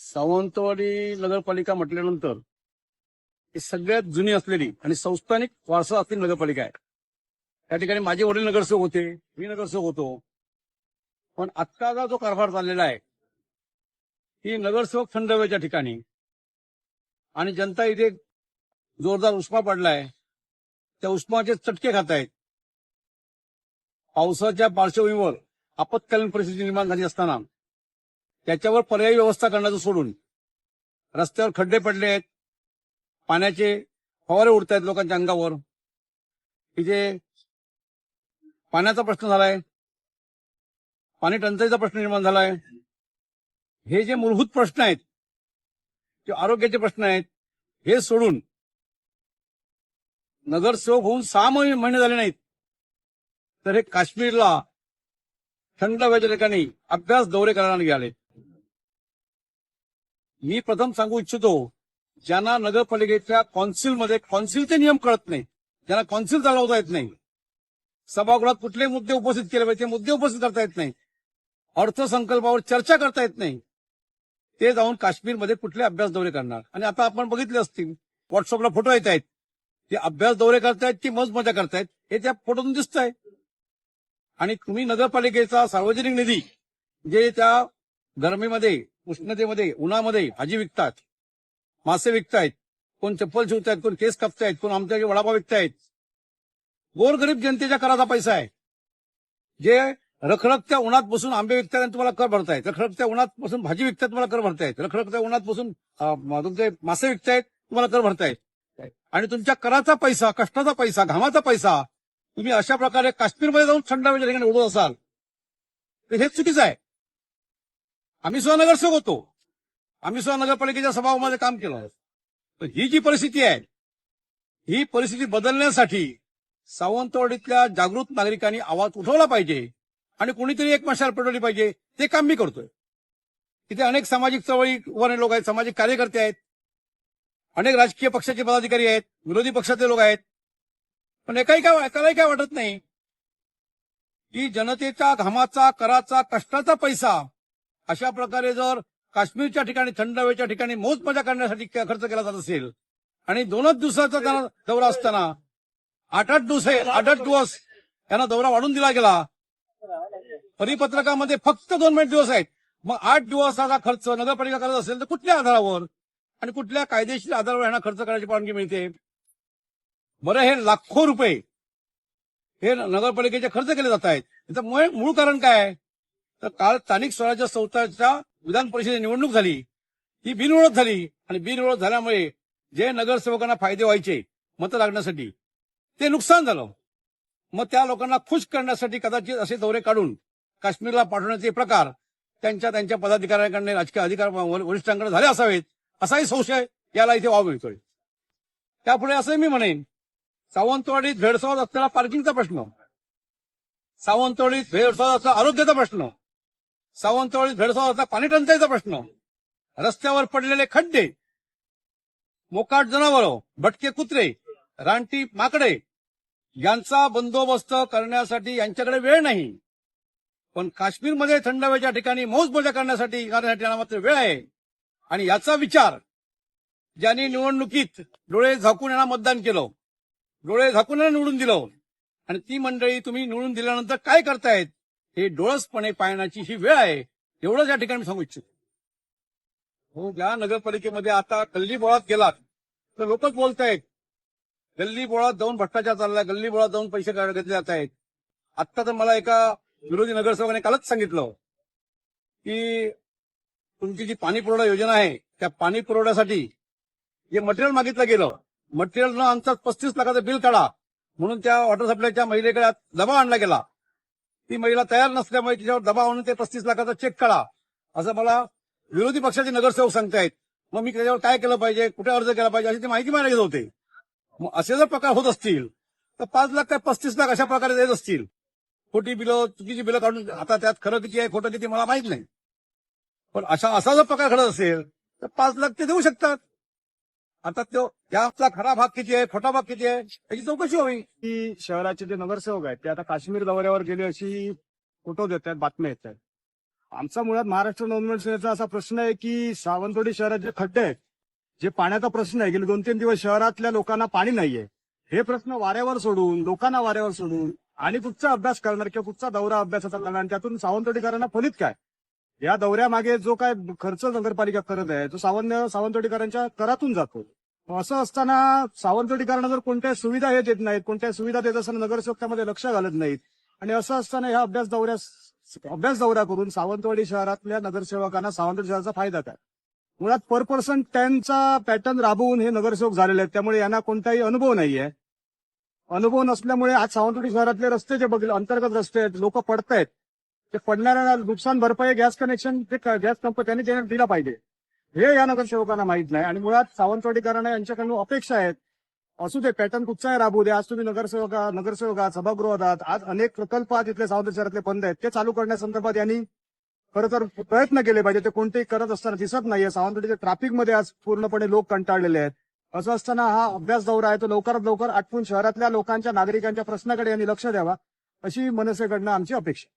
सावंतवाडी नगरपालिका म्हटल्यानंतर ही सगळ्यात जुनी असलेली आणि संस्थानिक वारसा असलेली नगरपालिका आहे. त्या ठिकाणी माझे वडील नगरसेवक होते, मी नगरसेवक होतो. पण आत्ताचा जो कारभार चाललेला आहे ही नगरसेवक थंड हवेच्या ठिकाणी आणि जनता इथे जोरदार उष्मा पडलाय. त्या उष्माचे चटके खात आहेत. पावसाच्या पार्श्वभूमीवर आपत्कालीन परिस्थिती निर्माण झाली असताना त्याच्यावर पर्यायी व्यवस्था करण्याचं सोडून रस्त्यावर खड्डे पडले आहेत, पाण्याचे फवारे उडत आहेत लोकांच्या अंगावर. इथे पाण्याचा प्रश्न झालाय, पाणी टंचाईचा प्रश्न निर्माण झालाय. हे जे मूलभूत प्रश्न आहेत, जे आरोग्याचे प्रश्न आहेत, हे सोडून नगरसेवक होऊन 6 महिने झाले नाहीत तर हे काश्मीरला थंड हवेच्या ठिकाणी अभ्यास दौरे करायला निघाले. मी प्रथम सांगू इच्छितो, ज्यांना नगरपालिकेच्या कौन्सिलचे नियम कळत नाही, ज्यांना कौन्सिल चालवता येत नाही, सभागृहात कुठले मुद्दे उपस्थित केले पाहिजे ते मुद्दे उपस्थित करता येत नाही, अर्थसंकल्पावर चर्चा करता येत नाही, ते जाऊन काश्मीरमध्ये कुठले अभ्यास दौरे करणार. आणि आता आपण बघितले असतील, व्हॉट्सअपला फोटो येत आहेत, ते अभ्यास दौरे करतायत की मज मजा करतायत हे त्या फोटोतून दिसतंय. आणि तुम्ही नगरपालिकेचा सार्वजनिक निधी जे त्या गरमीमध्ये, उष्णतेमध्ये, उन्हामध्ये भाजी विकतात, मासे विकतायत, कोण चप्पल शिवतायत, कोण केस कापतायत, कोण आमच्या वडापाव विकतायत, गोरगरीब जनतेच्या कराचा पैसा आहे. जे रखरखत्या उन्हात बसून आंबे विकतात आणि तुम्हाला कर भरतायत, रखरखत्या उन्हात बसून भाजी विकतात तुम्हाला कर भरतायत, रखरखत्या उन्हात बसून तुमचे मासे विकतायत तुम्हाला कर भरतायत. आणि तुमच्या कराचा पैसा, कष्टाचा पैसा, घामाचा पैसा तुम्ही अशा प्रकारे काश्मीरमध्ये जाऊन थंड हवेच्या ठिकाणी उडवत असाल तर हे चुकीचं आहे. आम्ही सुद्धा नगरसेवक होतो, आम्ही सुद्धा नगरपालिकेच्या सभागृहामध्ये काम केलं. तर ही जी परिस्थिती आहे, ही परिस्थिती बदलण्यासाठी सावंतवाडीतल्या जागृत नागरिकांनी आवाज उठवला पाहिजे आणि कोणीतरी एक मशाल पेटवली पाहिजे. ते काम मी करतोय. तिथे अनेक सामाजिक चळवळीवर लोक आहेत, सामाजिक कार्यकर्ते आहेत, अनेक राजकीय पक्षाचे पदाधिकारी आहेत, विरोधी पक्षाचे लोक आहेत. पण एकालाही काय वाटत नाही की जनतेच्या घामाचा, कराचा, कष्टाचा पैसा अशा प्रकारे जर काश्मीरच्या ठिकाणी, थंड हवेच्या ठिकाणी मौज मजा करण्यासाठी खर्च केला जात असेल आणि 2 दिवसाचा त्यांना दौरा असताना 8 दिवस त्यांना दौरा वाढून दिला गेला. परिपत्रकामध्ये फक्त 2 दिवस आहेत. मग 8 दिवसाचा खर्च नगरपालिका करत असेल तर कुठल्या आधारावर आणि कुठल्या कायदेशीर आधारावर यांना खर्च करायची परवानगी मिळते? बरं, हे लाखो रुपये हे नगरपालिकेचे खर्च केले जात आहेत. याचं मूळ कारण काय आहे? तर काल स्थानिक स्वराज्य संस्थांच्या विधान परिषदेची निवडणूक झाली, ही बिनविरोध झाली आणि बिनविरोध झाल्यामुळे जे नगरसेवकांना फायदे व्हायचे मतं लागण्यासाठी ते नुकसान झालं. मग त्या लोकांना खुश करण्यासाठी कदाचित असे दौरे काढून काश्मीरला पाठवण्याचे प्रकार त्यांच्या पदाधिकाऱ्यांकडे, राजकीय अधिकार वरिष्ठांकडे झाले असावेत असाही संशय याला इथे वाव मिळतोय. त्यापुढे असं मी म्हणेन, सावंतवाडीत भेडसावत असलेला पार्किंगचा प्रश्न, सावंतवाडीत भेडसावत असलेला आरोग्याचा प्रश्न, सावंतवाडीत भेडसावत असलेला पाणी टंचाईचा प्रश्न, रस्त्यावर पडलेले खड्डे, मोकाट जनावरं, भटके कुत्रे, रानटी माकडे यांचा बंदोबस्त करण्यासाठी यांच्याकडे वेळ नाही. पण काश्मीरमध्ये थंड हवेच्या ठिकाणी मौज मजा करण्यासाठी मात्र वेळ आहे. आणि याचा विचार ज्यांनी निवडणुकीत डोळे झाकून यांना मतदान केलं, डोळे झाकून यांना निवडून दिलं, आणि ती मंडळी तुम्ही निवडून दिल्यानंतर काय करतायत हे डोळसपणे पाहण्याची ही वेळ आहे. एवढंच या ठिकाणी सांगू इच्छितो. हो, ज्या नगरपालिकेमध्ये आता गल्ली बोळात गेलात तर लोकच बोलतायत, गल्ली बोळात जाऊन भ्रष्टाचार चाललाय, गल्ली बोळात जाऊन पैसे घेतले जात आहेत. आत्ता तर मला एका विरोधी नगरसेवकाने कालच सांगितलं की तुमची जी पाणी पुरवठा योजना आहे त्या पाणी पुरवठ्यासाठी जे मटेरियल मागितलं गेलं, मटेरियल न आणताच 35 लाखाचं बिल काढा म्हणून त्या वॉटर सप्लायच्या महिलेकडे दबाव आणला गेला. ती महिला तयार नसल्यामुळे तिच्यावर दबाव आणून ते 35 लाखाचा चेक काढा असं मला विरोधी पक्षाचे नगरसेवक सांगतायत. मग मी त्याच्यावर काय केलं पाहिजे, कुठे अर्ज केला पाहिजे अशी ती माहिती मागायला घेत होते. मग असे जर प्रकार होत असतील तर 5 लाख काय 35 लाख अशा प्रकारे देत असतील. खोटी बिलं, चुकीची बिलं काढून, आता त्यात खरं किती आहे खोटं किती मला माहित नाही, पण असा जर प्रकार घडत असेल तर 5 लाख ते देऊ शकतात. आता तो त्याचा खरा भाग किती आहे, खोटा भाग किती आहे याची चौकशी व्हावी. की शहराचे जे नगरसेवक आहेत ते आता काश्मीर दौऱ्यावर गेले अशी फोटो देत आहेत, बातम्या येत आहेत. आमचा मुळात महाराष्ट्र नवनिर्माण सेनेचा असा प्रश्न आहे की सावंतवाडी शहरात जे खड्डे आहेत, जे पाण्याचा प्रश्न आहे, गेले 2-3 दिवस शहरातल्या लोकांना पाणी नाहीये. हे प्रश्न वाऱ्यावर सोडून, लोकांना वाऱ्यावर सोडून आणि कुठचा अभ्यास करणार किंवा कुठचा दौरा अभ्यासाचा करणार आणि त्यातून सावंतवाडीकरांना फलित काय? या दौऱ्यामागे जो काय खर्च नगरपालिका करत आहे तो सावंतवाडीकरांच्या करातून जातो. असं असताना सावंतवाडीकरांना जर कोणत्या सुविधा हे देत नाहीत, कोणत्या सुविधा देत असताना नगरसेवक त्यामध्ये लक्ष घालत नाहीत आणि असं असताना ह्या अभ्यास दौरा करून सावंतवाडी शहरातल्या नगरसेवकांना सावंतवाडी शहराचा फायदा काय? मुळात पर पर्सन 10चा पॅटर्न राबवून हे नगरसेवक झालेले आहेत, त्यामुळे यांना कोणताही अनुभव नाहीये. अनुभव नसल्यामुळे आज सावंतवाडी शहरातले रस्ते जे बघितले, अंतर्गत रस्ते आहेत, लोक पडतायत, ते पडणाऱ्या नुकसान भरपाई गॅस कनेक्शन गॅस कंपन्यांनी त्यांना दिला पाहिजे, हे या नगरसेवकांना माहित नाही. आणि मुळात सावंतवाडीकरांना यांच्याकडून अपेक्षा आहेत, असू दे पॅटर्न कुठचाही राबवू दे. आज तुम्ही नगरसेवकात सभागृहात आहात, आज अनेक प्रकल्प तिथले सावंतवाडी शहरातले बंद आहेत, ते चालू करण्यासंदर्भात यांनी खरं तर प्रयत्न केले पाहिजे. ते कोणतेही करत असताना दिसत नाहीये. सावंतवाडीच्या ट्रॅफिकमध्ये आज पूर्णपणे लोक कंटाळलेले आहेत. असं असताना हा अभ्यास दौरा आहे तो लवकरात लवकर आटपून शहरातल्या लोकांच्या नागरिकांच्या प्रश्नाकडे यांनी लक्ष द्यावा, अशी मनसेकडनं आमची अपेक्षा.